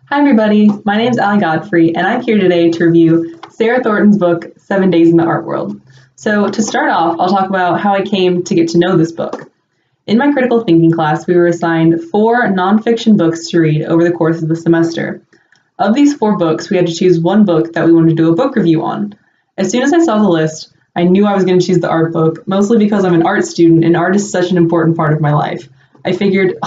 Hi, everybody. My name is Allie Godfrey, and I'm here today to review Sarah Thornton's book, 7 Days in the Art World. So, to start off, I'll talk about how I came to get to know this book. In my critical thinking class, we were assigned 4 nonfiction books to read over the course of the semester. Of these 4 books, we had to choose one book that we wanted to do a book review on. As soon as I saw the list, I knew I was going to choose the art book, mostly because I'm an art student and art is such an important part of my life. I figured,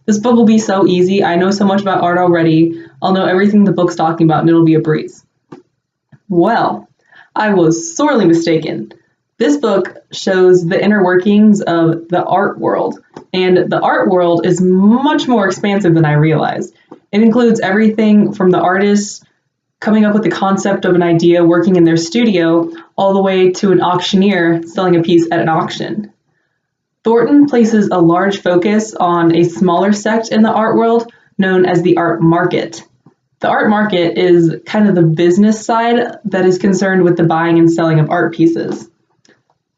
this book will be so easy. I know so much about art already. I'll know everything the book's talking about and it'll be a breeze. Well, I was sorely mistaken. This book shows the inner workings of the art world, and the art world is much more expansive than I realized. It includes everything from the artists coming up with the concept of an idea working in their studio, all the way to an auctioneer selling a piece at an auction. Thornton places a large focus on a smaller sect in the art world known as the art market. The art market is kind of the business side that is concerned with the buying and selling of art pieces.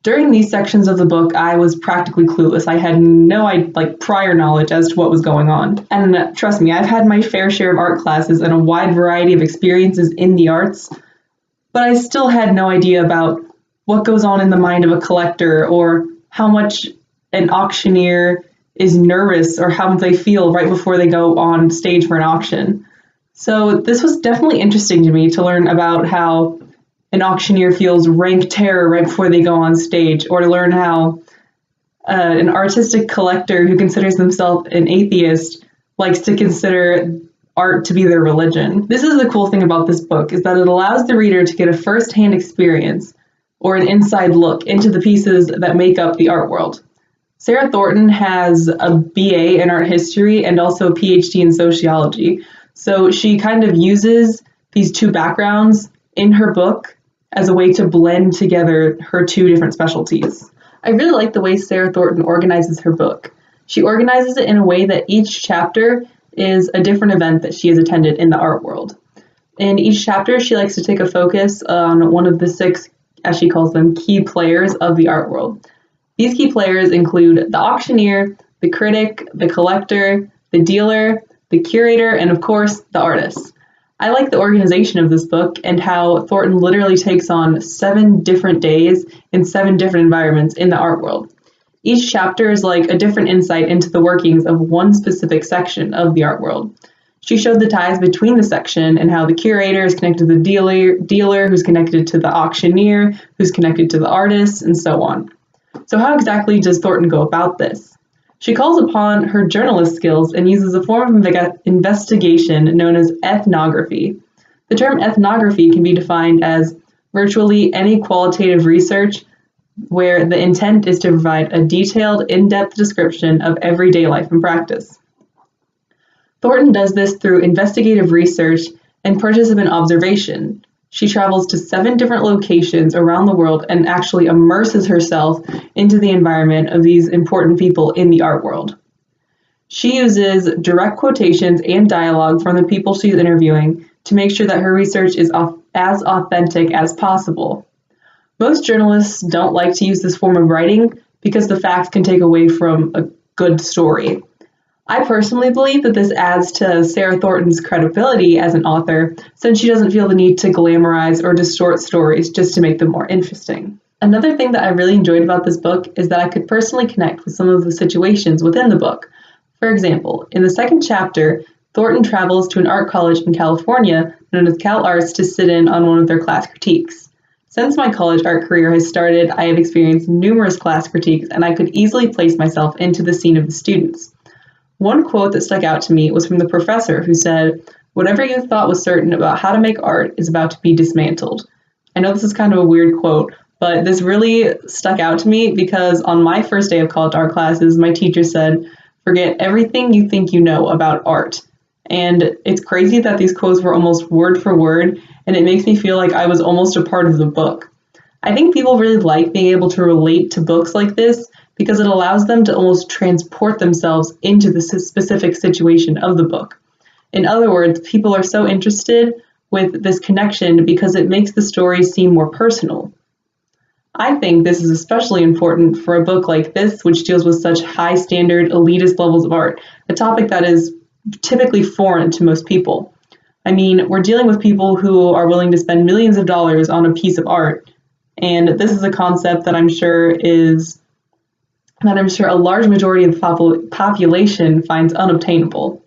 During these sections of the book, I was practically clueless. I had no prior knowledge as to what was going on. And trust me, I've had my fair share of art classes and a wide variety of experiences in the arts, but I still had no idea about what goes on in the mind of a collector or how much an auctioneer is nervous or how they feel right before they go on stage for an auction. So this was definitely interesting to me to learn about how an auctioneer feels rank terror right before they go on stage, or to learn how an artistic collector who considers themselves an atheist likes to consider art to be their religion. This is the cool thing about this book, is that it allows the reader to get a first-hand experience or an inside look into the pieces that make up the art world. Sarah Thornton has a BA in art history and also a PhD in sociology. So she kind of uses these two backgrounds in her book as a way to blend together her two different specialties. I really like the way Sarah Thornton organizes her book. She organizes it in a way that each chapter is a different event that she has attended in the art world. In each chapter, she likes to take a focus on one of the 6, as she calls them, key players of the art world. These key players include the auctioneer, the critic, the collector, the dealer, the curator, and of course, the artist. I like the organization of this book and how Thornton literally takes on 7 different days in 7 different environments in the art world. Each chapter is like a different insight into the workings of one specific section of the art world. She showed the ties between the section and how the curator is connected to the dealer who's connected to the auctioneer, who's connected to the artist, and so on. So how exactly does Thornton go about this? She calls upon her journalist skills and uses a form of investigation known as ethnography. The term ethnography can be defined as virtually any qualitative research where the intent is to provide a detailed, in-depth description of everyday life and practice. Thornton does this through investigative research and participant observation. She travels to 7 different locations around the world and actually immerses herself into the environment of these important people in the art world. She uses direct quotations and dialogue from the people she's interviewing to make sure that her research is as authentic as possible. Most journalists don't like to use this form of writing because the facts can take away from a good story. I personally believe that this adds to Sarah Thornton's credibility as an author, since she doesn't feel the need to glamorize or distort stories just to make them more interesting. Another thing that I really enjoyed about this book is that I could personally connect with some of the situations within the book. For example, in the 2nd chapter, Thornton travels to an art college in California known as Cal Arts to sit in on one of their class critiques. Since my college art career has started, I have experienced numerous class critiques, and I could easily place myself into the scene of the students. One quote that stuck out to me was from the professor who said, "Whatever you thought was certain about how to make art is about to be dismantled." I know this is kind of a weird quote, but this really stuck out to me because on my first day of college art classes, my teacher said, "Forget everything you think you know about art." And it's crazy that these quotes were almost word for word, and it makes me feel like I was almost a part of the book. I think people really like being able to relate to books like this because it allows them to almost transport themselves into the specific situation of the book. In other words, people are so interested with this connection because it makes the story seem more personal. I think this is especially important for a book like this, which deals with such high standard, elitist levels of art, a topic that is typically foreign to most people. I mean, we're dealing with people who are willing to spend millions of dollars on a piece of art, and this is a concept that I'm sure a large majority of the population finds unobtainable.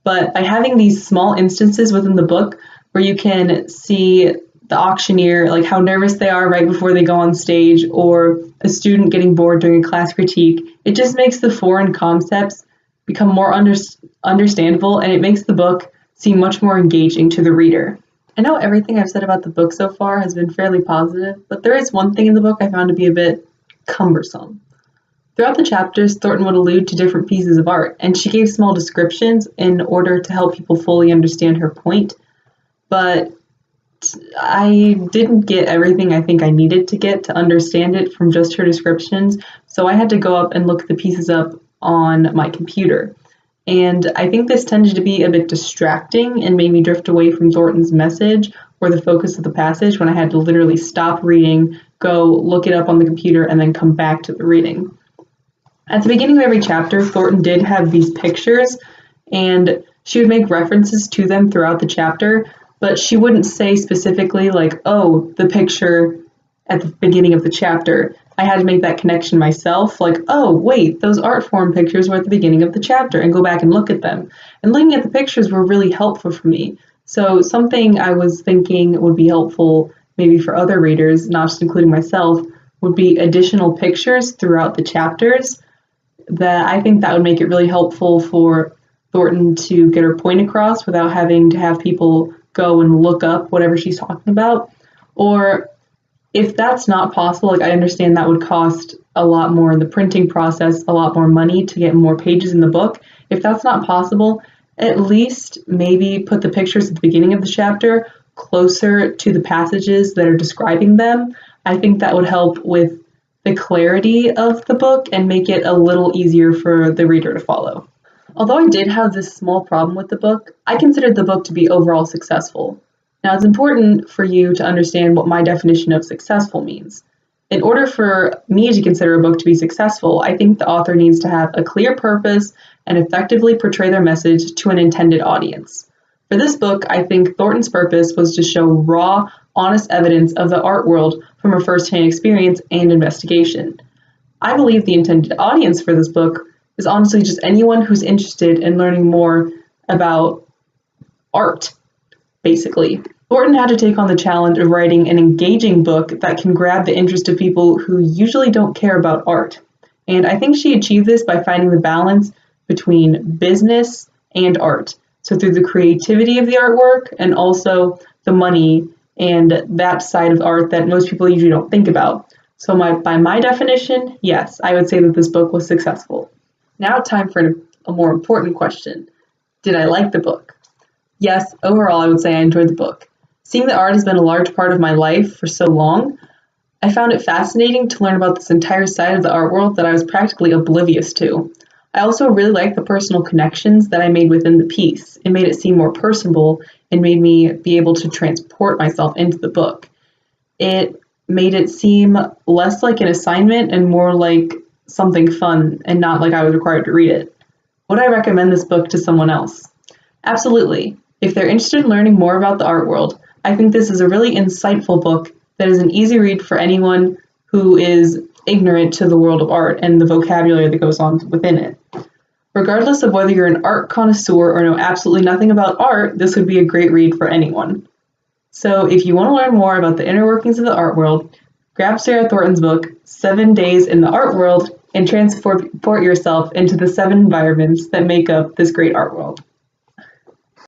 But by having these small instances within the book where you can see the auctioneer, like how nervous they are right before they go on stage, or a student getting bored during a class critique, it just makes the foreign concepts become more understandable, and it makes the book seem much more engaging to the reader. I know everything I've said about the book so far has been fairly positive, but there is one thing in the book I found to be a bit cumbersome. Throughout the chapters, Thornton would allude to different pieces of art, and she gave small descriptions in order to help people fully understand her point, but I didn't get everything I think I needed to get to understand it from just her descriptions, so I had to go up and look the pieces up on my computer. And I think this tended to be a bit distracting and made me drift away from Thornton's message or the focus of the passage when I had to literally stop reading, go look it up on the computer, and then come back to the reading. At the beginning of every chapter, Thornton did have these pictures, and she would make references to them throughout the chapter, but she wouldn't say specifically like, oh, the picture at the beginning of the chapter. I had to make that connection myself, like, oh, wait, those art form pictures were at the beginning of the chapter, and go back and look at them. And looking at the pictures were really helpful for me. So something I was thinking would be helpful maybe for other readers, not just including myself, would be additional pictures throughout the chapters. That I think that would make it really helpful for Thornton to get her point across without having to have people go and look up whatever she's talking about. Or if that's not possible, like I understand that would cost a lot more in the printing process, a lot more money to get more pages in the book. If that's not possible, at least maybe put the pictures at the beginning of the chapter closer to the passages that are describing them. I think that would help with the clarity of the book and make it a little easier for the reader to follow. Although I did have this small problem with the book, I considered the book to be overall successful. Now, it's important for you to understand what my definition of successful means. In order for me to consider a book to be successful, I think the author needs to have a clear purpose and effectively portray their message to an intended audience. For this book, I think Thornton's purpose was to show raw, honest evidence of the art world from her first-hand experience and investigation. I believe the intended audience for this book is honestly just anyone who's interested in learning more about art, basically. Thornton had to take on the challenge of writing an engaging book that can grab the interest of people who usually don't care about art. And I think she achieved this by finding the balance between business and art. So through the creativity of the artwork and also the money and that side of art that most people usually don't think about. So by my definition, yes, I would say that this book was successful. Now time for a more important question. Did I like the book? Yes, overall I would say I enjoyed the book. Seeing the art has been a large part of my life for so long. I found it fascinating to learn about this entire side of the art world that I was practically oblivious to. I also really liked the personal connections that I made within the piece. It made it seem more personable and made me be able to transport myself into the book. It made it seem less like an assignment and more like something fun and not like I was required to read it. Would I recommend this book to someone else? Absolutely. If they're interested in learning more about the art world, I think this is a really insightful book that is an easy read for anyone who is ignorant to the world of art and the vocabulary that goes on within it. Regardless of whether you're an art connoisseur or know absolutely nothing about art, this would be a great read for anyone. So if you want to learn more about the inner workings of the art world, grab Sarah Thornton's book, 7 Days in the Art World, and transport yourself into the 7 environments that make up this great art world.